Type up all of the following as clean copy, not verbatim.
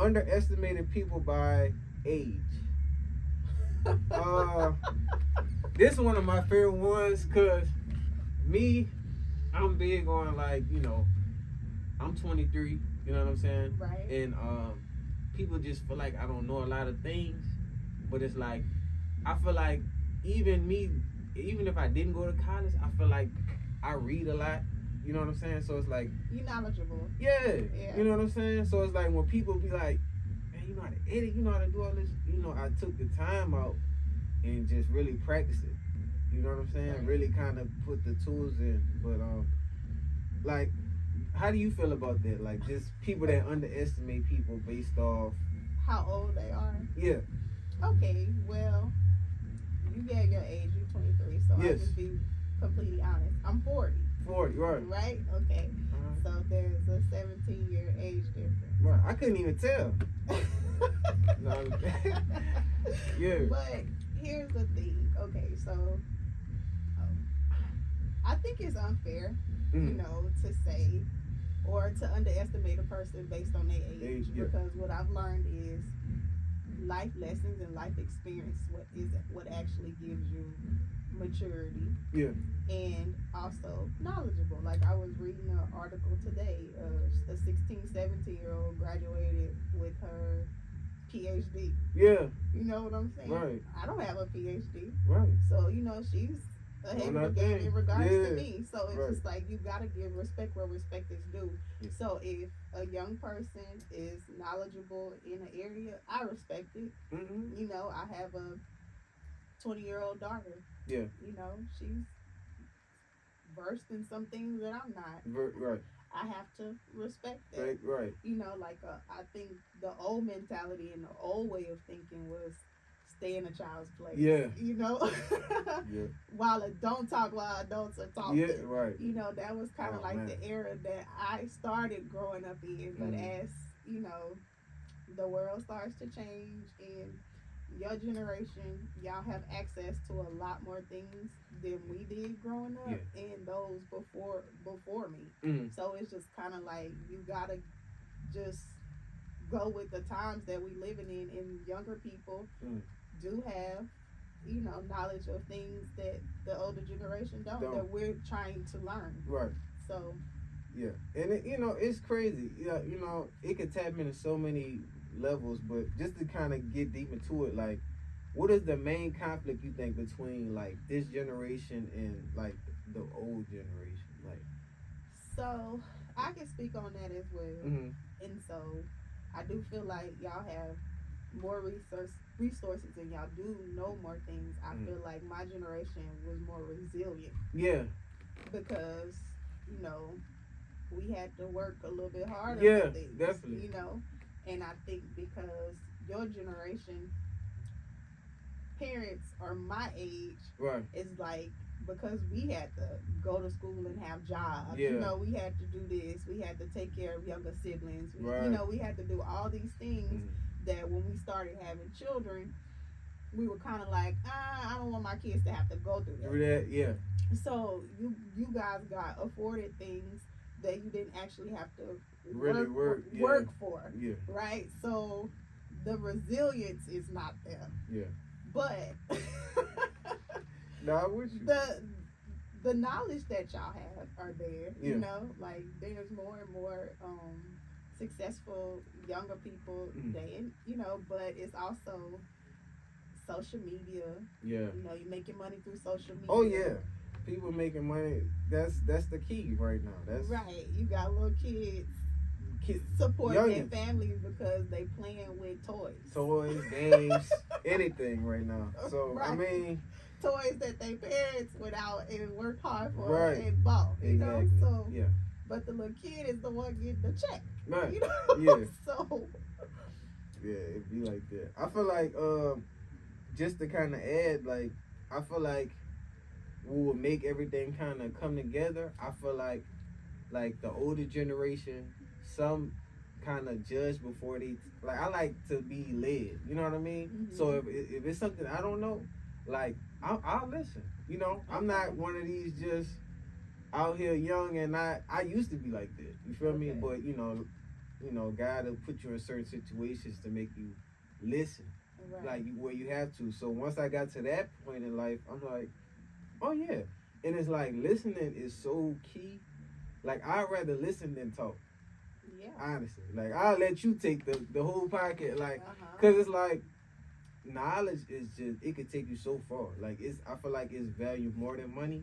underestimated people by age. This is one of my favorite ones because me, I'm big on like, I'm 23, you know what I'm saying? Right. And people just feel like I don't know a lot of things, but it's like I feel like even me, even if I didn't go to college, I feel like I read a lot. You know what I'm saying? So it's like you knowledgeable. Yeah. Yeah. You know what I'm saying? So it's like when people be like, man, you know how to edit, you know how to do all this, I took the time out and just really practice it. You know what I'm saying? Right. Really kind of put the tools in. But like, how do you feel about that? Like, just people that underestimate people based off how old they are. Yeah. Okay, well, you gave your age. You're 23, so Yes. I'll just be completely honest. I'm 40. 40, right? Right? Okay. So there's a 17-year age difference. Right. I couldn't even tell. No. Yeah. But here's the thing. Okay, so I think it's unfair, to say or to underestimate a person based on their age. Yeah. Because what I've learned is life lessons and life experience what actually gives you maturity. Yeah. And also knowledgeable. Like I was reading an article today, a 16, 17-year-old graduated with her PhD. Yeah. You know what I'm saying? Right. I don't have a PhD. Right. So, she's ahead of the game in regards to me. So it's just like you gotta give respect where respect is due. Yeah. So if a young person is knowledgeable in an area, I respect it. Mm-hmm. I have a 20-year-old daughter. Yeah. She's versed in some things that I'm not. Right. I have to respect that. Right. I think the old mentality and the old way of thinking was stay in a child's place. Yeah. Yeah. While don't talk while adults are talking. Yeah, right. That was kind of the era that I started growing up in. But as, the world starts to change and your generation, y'all have access to a lot more things than we did growing up and those before me. Mm-hmm. So it's just kind of like you gotta just go with the times that we living in, and younger people do have knowledge of things that the older generation don't. That we're trying to learn. Right. So yeah, and it's crazy. Yeah, it could tap into so many levels, but just to kind of get deep into it, like, what is the main conflict you think between like this generation and like the old generation? Like, so I can speak on that as well. Mm-hmm. And so I do feel like y'all have more resources and y'all do know more things. I feel like my generation was more resilient. Yeah. Because we had to work a little bit harder. Yeah, for things, definitely. And I think because your generation, parents are my age, right? It's like because we had to go to school and have jobs. Yeah. We had to do this. We had to take care of younger siblings. Right. We had to do all these things that when we started having children, we were kind of like, I don't want my kids to have to go through that. Yeah. So you guys got afforded things that you didn't actually have to really work for. Yeah. Right? So the resilience is not there. Yeah. But no, I'm with you. The knowledge that y'all have are there. Yeah. Like there's more and more successful younger people but it's also social media. Yeah. You're making money through social media. Oh yeah. People making money. That's the key right now. That's right. You got little kids supporting their families because they playing with toys, games, anything right now. So right. I mean, toys that their parents went out and worked hard for right. and bought. Exactly. So yeah. But the little kid is the one getting the check. Right. Yeah. So yeah, it'd be like that. I feel like just to kind of add, like I feel like we will make everything kind of come together. I feel like the older generation, some kind of judge before they like. I like to be led. You know what I mean? Mm-hmm. So if it's something I don't know, like I'll listen. I'm not one of these just out here young and I used to be like that. You feel me? But God will put you in certain situations to make you listen, Right. like where you have to. So once I got to that point in life, I'm like, oh yeah, and it's like listening is so key. Like I'd rather listen than talk. Yeah. Honestly, like I'll let you take the whole podcast, like, Uh-huh. cause it's like knowledge is just it could take you so far. Like I feel like it's valued more than money,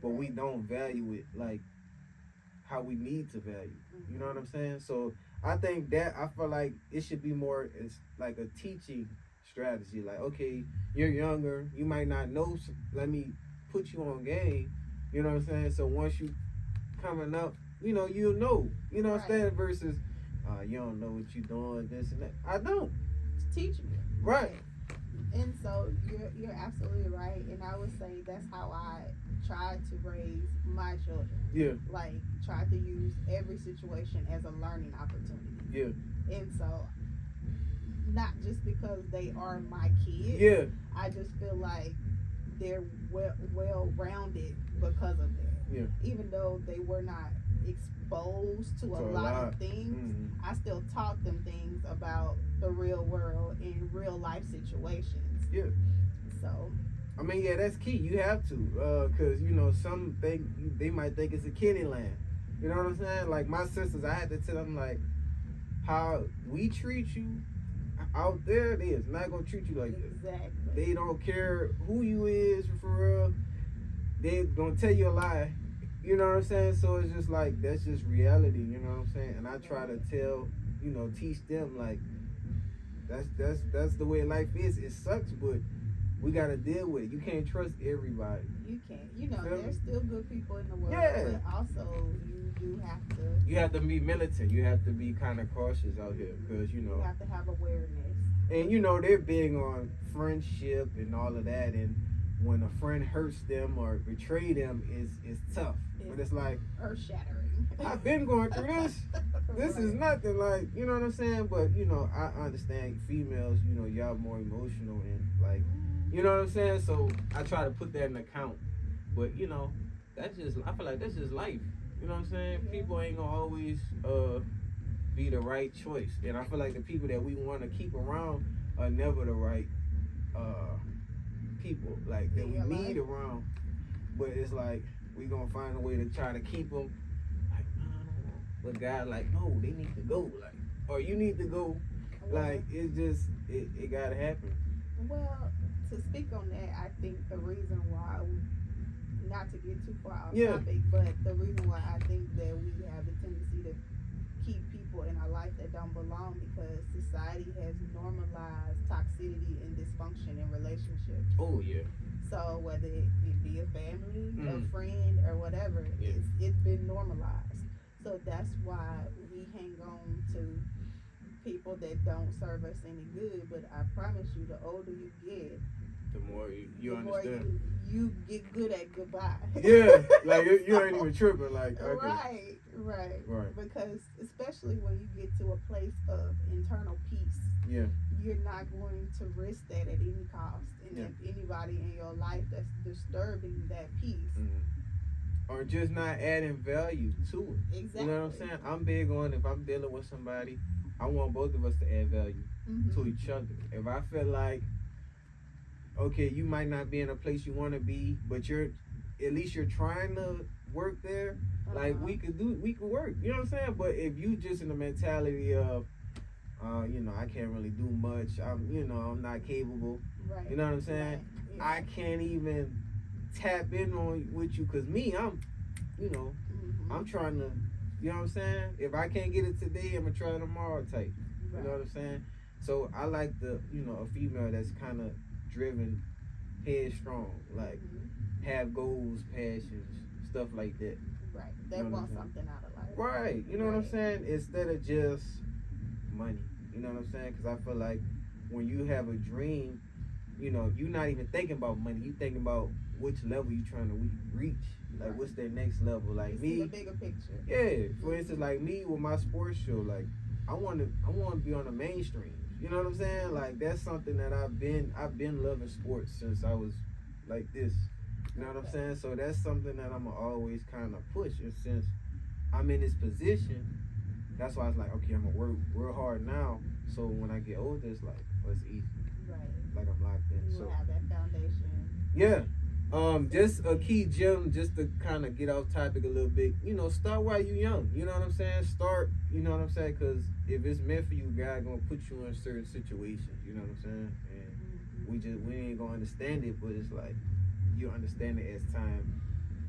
but we Right. don't value it like how we need to value. You know what I'm Mhm. saying? So I think that I feel like it should be more it's like a teaching strategy. Like, okay, you're younger, you might not know. Let me put you on game. You know what I'm saying? So once you coming up, you'll know. You know what I'm Right. saying? Versus, you don't know what you're doing, this and that. I don't. It's teaching you. Right. And so you're absolutely right. And I would say that's how I tried to raise my children. Yeah. Like try to use every situation as a learning opportunity. Yeah. And so not just because they are my kids. Yeah. I just feel like they're well rounded because of that. Yeah. Even though they were not exposed to a lot of things, Mm-hmm. I still taught them things about the real world in real life situations. Yeah. So I mean, yeah, that's key. You have to, cause some they might think it's a kiddie land. You know what I'm saying? Like my sisters, I had to tell them like how we treat you out there. They is not gonna treat you like this. exactly. They don't care who you is for real. They gonna tell you a lie. You know what I'm saying? So it's just like that's just reality. You know what I'm saying? And I try to tell, teach them like that's the way life is. It sucks, but we gotta deal with it. You can't trust everybody. You can't. There's still good people in the world, Yeah. but also you do have to. You have to be militant. You have to be kind of cautious out here because You have to have awareness. and they're big on friendship and all of that. And when a friend hurts them or betray them, it's tough. But it's like earth shattering. I've been going through this. This is Right. nothing. Like you know what I'm saying. But I understand females. Y'all more emotional and like. You know what I'm saying? So I try to put that in account. But I feel like that's just life. You know what I'm saying? Yeah. People ain't gonna always be the right choice. And I feel like the people that we wanna keep around are never the right people like that we need around. But it's like we gonna find a way to try to keep them like no. But God like no, they need to go like or you need to go. Like it's just it gotta happen. Well, to speak on that, I think the reason why, not to get too far off Yeah. topic, but the reason why I think that we have the tendency to keep people in our life that don't belong because society has normalized toxicity and dysfunction in relationships. Oh yeah. So whether it be a family, a Mm. friend, or whatever, Yeah. it's been normalized. So that's why we hang on to people that don't serve us any good. But I promise you, the older you get, The more you the more understand. you get good at goodbye. Yeah, like you ain't even tripping. Like okay. Right. Because especially when you get to a place of internal peace, Yeah. you're not going to risk that at any cost. And Yeah. if anybody in your life that's disturbing that peace, Or just not adding value to it. exactly. You know what I'm saying? I'm big on if I'm dealing with somebody, I want both of us to add value to each other. If I feel like, okay, you might not be in a place you want to be, but at least you're trying to work there. Like we could work. You know what I'm saying? But if you just in the mentality of, I can't really do much. I'm not capable. Right. You know what I'm saying? Right. Yeah. I can't even tap in on with you because I'm trying to, you know what I'm saying? If I can't get it today, I'm gonna try tomorrow type. You know what I'm saying? So I like a female that's kind of driven, headstrong, like have goals, passions, stuff like that. Right. That wants something out of life. Right. You know what I'm saying? Instead of just money. You know what I'm saying? Because I feel like when you have a dream, you're not even thinking about money. You thinking about which level you trying to reach. Like, what's that next level? Like you me, see the bigger picture. Yeah. For instance, like me with my sports show, like I want to be on the mainstream. You know what I'm saying? Like that's something that I've been loving sports since I was like this. You know what I'm saying? So that's something that I'm always kind of push. And since I'm in this position, That's why it's like, okay, I'm gonna work real hard now. So when I get older, it's like, oh, it's easy. Right. Like I'm locked in. You So will have that foundation. yeah. Just a key gem, just to kind of get off topic a little bit. You know, start while you young. You know what I'm saying? Start. You know what I'm saying? Because if it's meant for you, God gonna put you in certain situations. You know what I'm saying? And we ain't gonna understand it, but it's like you understand it as time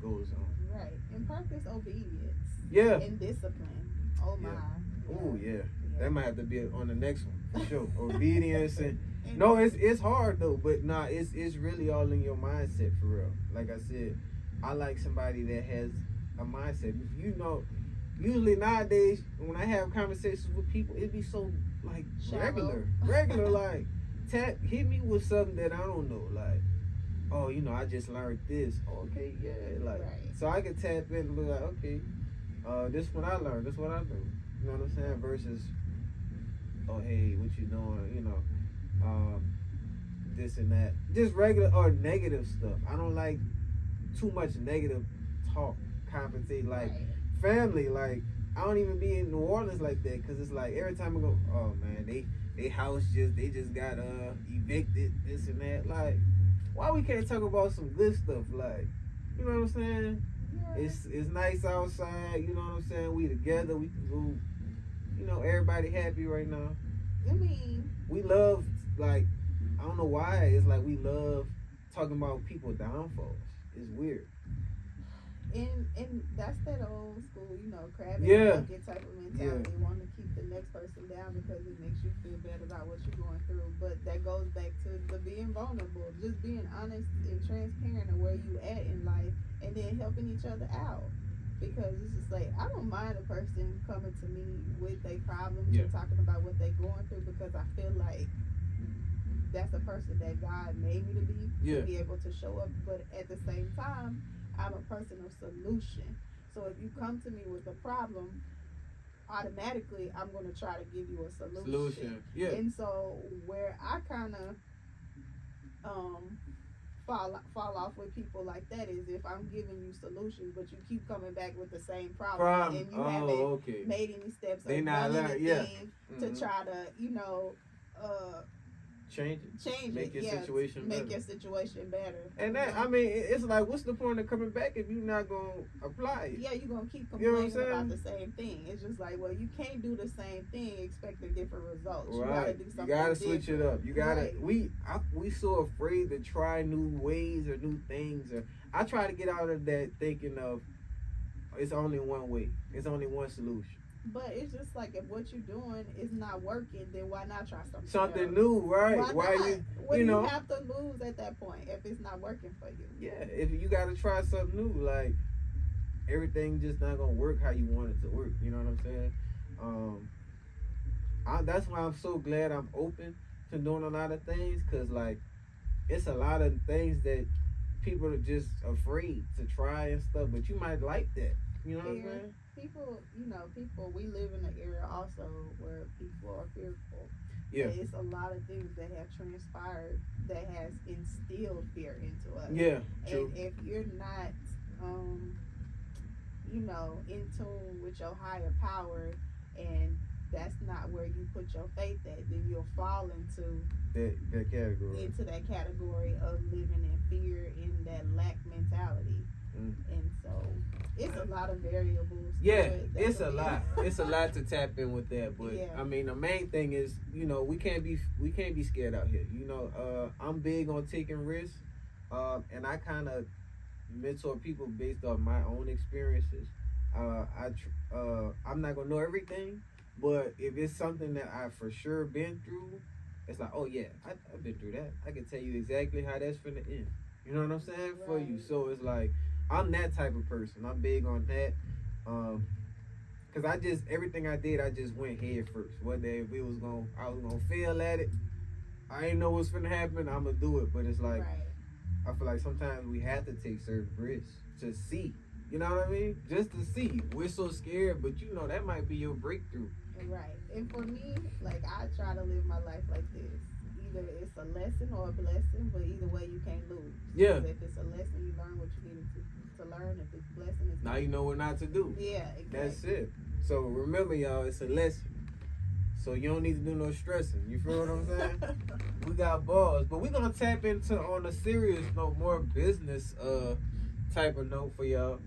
goes on. Right. And practice obedience. Yeah. And discipline. Oh my. Yeah. Oh yeah. That might have to be on the next one for sure. Obedience and no, it's hard though, but nah, it's really all in your mindset for real. Like I said, I like somebody that has a mindset. You know, usually nowadays when I have conversations with people, it be so like shallow. regular like hit me with something that I don't know, like, oh, you know, I just learned this. Okay, yeah, like so I can tap in and be like, okay, this is what I learned, this is what I do. You know what I'm saying? Versus, oh hey, what you doing? You know. This and that, just regular or negative stuff. I don't like too much negative talk, conversation, like family. Like I don't even be in New Orleans like that, because it's like every time I go, oh man, they house they just got evicted, this and that. Like, why we can't talk about some good stuff? Like, you know what I'm saying? Yeah. It's nice outside. You know what I'm saying? We together. We can go. You know, everybody happy right now. I mean, we love, like, I don't know why, it's like we love talking about people's downfalls. It's weird. And that's that old school, you know, crab and bucket type of mentality. Yeah. Want to keep the next person down because it makes you feel better about what you're going through. But that goes back to the being vulnerable, just being honest and transparent of where you at in life, and then helping each other out. Because it's just like, I don't mind a person coming to me with their problems and talking about what they're going through, because I feel like that's a person that God made me to be able to show up. But at the same time, I'm a person of solution. So if you come to me with a problem, automatically I'm going to try to give you a solution. Yeah. And so where I kind of fall off with people like that is if I'm giving you solutions, but you keep coming back with the same problem and you haven't made any steps or done anything to try to, you know, change it. Make your situation better. Make your situation better. And that, I mean, it's like, what's the point of coming back if you're not gonna apply it? Yeah, you're gonna keep complaining about the same thing. It's just like, well, you can't do the same thing expecting different results. Right. You gotta do something. You gotta switch it up. You gotta. We so afraid to try new ways or new things. Or I try to get out of that thinking of it's only one way. It's only one solution. But it's just like, if what you're doing is not working, then why not try something else? New, right? Why you? What do you have to lose at that point if it's not working for you? Yeah, if you got to try something new, like everything just not gonna work how you want it to work. You know what I'm saying? That's why I'm so glad I'm open to doing a lot of things, cause like it's a lot of things that people are just afraid to try and stuff, but you might like that. You know what I'm saying? People, we live in an era also where people are fearful. Yeah. And it's a lot of things that have transpired that has instilled fear into us. Yeah, true. And if you're not, in tune with your higher power, and that's not where you put your faith at, then you'll fall into that category. Into that category of living in fear, in that lack mentality. And so it's a lot of variables. Yeah, it's a lot. It's a lot to tap in with that. But I mean, the main thing is, we can't be scared out here. I'm big on taking risks, and I kind of mentor people based off my own experiences. I'm not gonna know everything, but if it's something that I for sure been through, it's like, oh yeah, I've been through that. I can tell you exactly how that's finna end. You know what I'm saying? Right. For you. So it's like, I'm that type of person. I'm big on that. Cause everything I did, I just went head first. Whether if I was gonna fail at it, I ain't know what's gonna happen. I'm gonna do it. But it's like, I feel like sometimes we have to take certain risks to see. You know what I mean? Just to see. We're so scared, but that might be your breakthrough. Right. And for me, like, I try to live my life like this. Either it's a lesson or a blessing, but either way you can't lose. Yeah. If it's a lesson, you learn what you needed to learn. If it's a blessing, it's now you know what not to do. Yeah, exactly. That's it. So remember, y'all, it's a lesson. So you don't need to do no stressing. You feel what I'm saying? We got balls, but we're gonna tap into on a serious note, more business type of note for y'all.